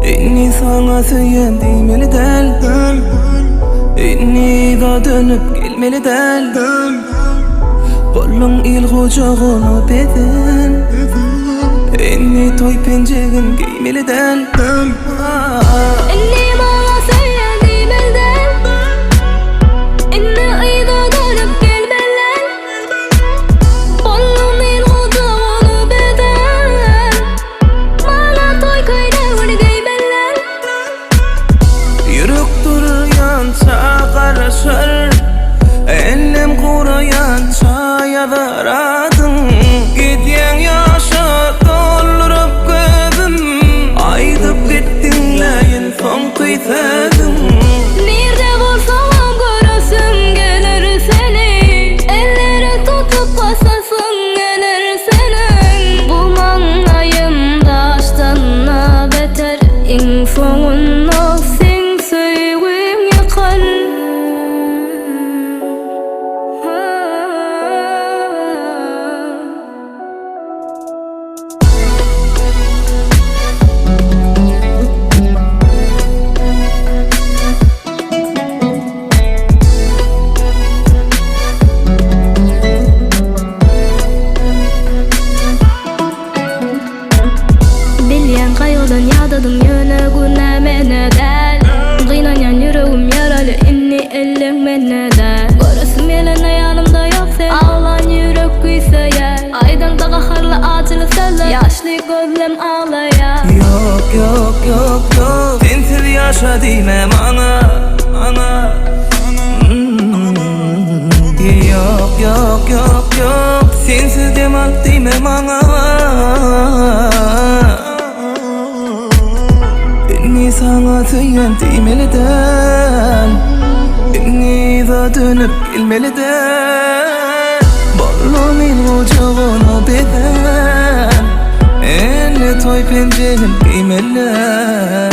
Inni sana söyleyen Diymeli del. Inni da dönüp gelmeli del. Kolun il kucağına beden. Inni toy pençegin giymeli del. Inni bana söyleyen Diymeli del. Inni ayda dönüp gelmeli. Kolun il kucağına beden. Bana toy koyduğunu giymeli. Yürek duruyança karışır, elim kuruyança yadaradın. Gidyen yaşa doldurup gözüm, aydıp gittinleyin son kıysadım. Nerede bulsam görasım gelir seni. Elleri tutup basasın gelir senin. Bulmanlayım daştanla beter. En sonunda sen söyleyeyim yakar. Bilyen kayıdan yadadım yönegüne mene del. Gıynayan yüreğim yaralı inni ellin mene del. Görasım elene yanımda yok sen, ağlan yürek kuysa yer. Aydan da kaharlı acılı seller, yaşlı gözlem ağlayar. Yok yok yok yok, sensiz yaşa dime bana, ana. Yok yok yok yok, sensiz demek dime bana. Inni sana söyleyen Diymeli del. Inni da dönüp gelmeli del. Bolun il kucağına beden. Elli toy pençegin giymeli.